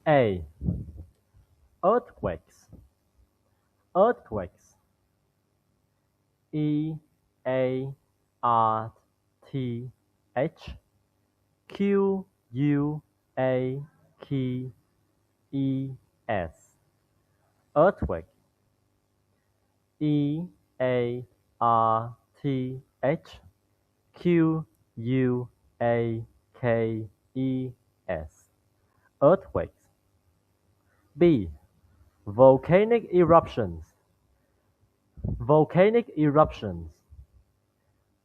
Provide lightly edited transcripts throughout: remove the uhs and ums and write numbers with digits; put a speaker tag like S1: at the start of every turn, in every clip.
S1: A. Earthquakes. Earthquakes. EARTHQUAKES. Earthquake. EARTHQUAKES. Earthquakes. B. Volcanic eruptions. Volcanic eruptions.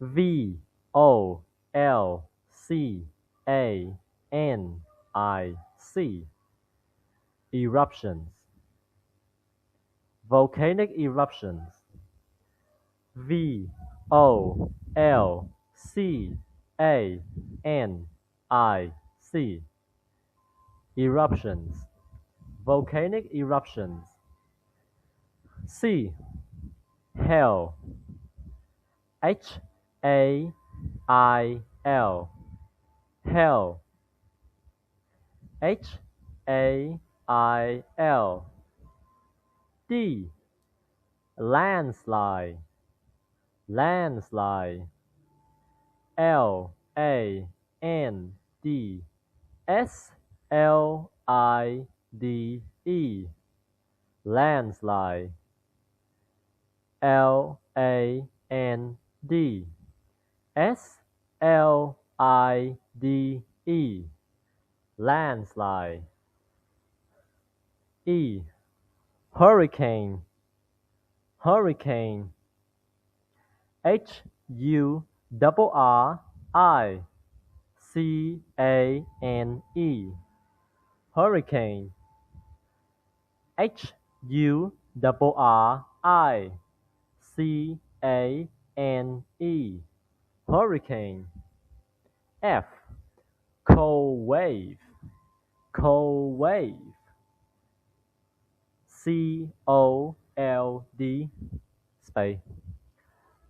S1: VOLCANIC. Eruptions. Volcanic eruptions. VOLCANIC. Eruptions. Volcanic eruptions. C. Hail. HAIL. Hail. HAIL. D. Landslide. Landslide. LANDSLIDE. Landslide. LANDSLIDE. Landslide. E. Hurricane. Hurricane. HURRICANE. Hurricane. HURRICANE. Hurricane. F. Cold wave. Cold wave. COLD space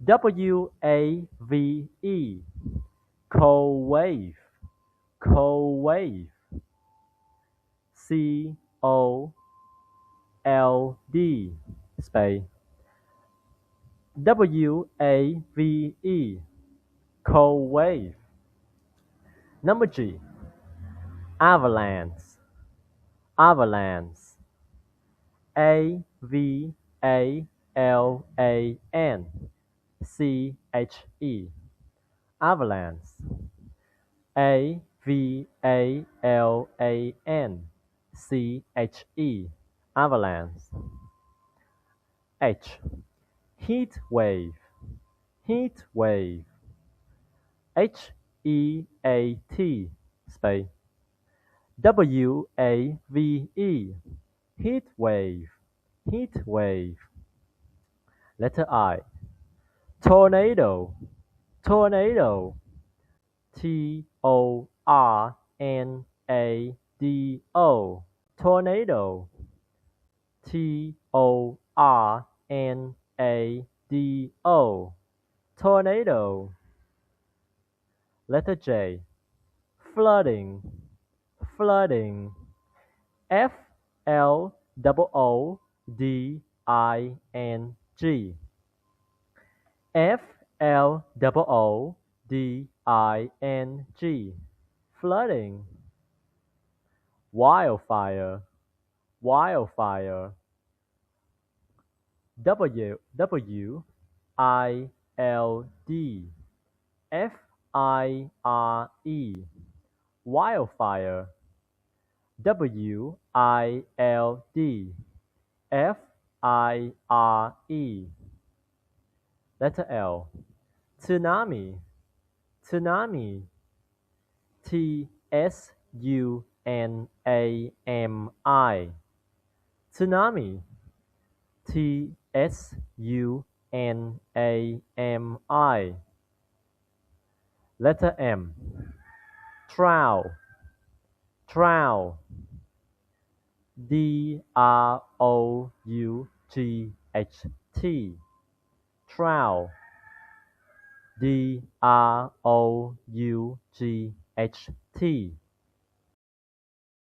S1: WAVE. Cold wave. Cold wave. COLD space WAVE. Cold wave. Number G. Avalanche. Avalanche. AVALANCHE. Avalanche. AVALANCHE. Avalanche. H. Heat wave. Heat wave. HEAT space WAVE. Heat wave. Heat wave. Letter I. Tornado. Tornado. TORNADO. Tornado. TORNADO. Tornado. Letter J. Flooding. Flooding. FLOODING. FLOODING. Flooding. Wildfire. Wildfire. WWILD. FIRE. Wildfire. WILD. FIRE. Letter L. Tsunami. Tsunami. TSUNAMI. Tsunami. TSUNAMI. Letter M. Drought. Drought. DROUGHT. Drought. DROUGHT.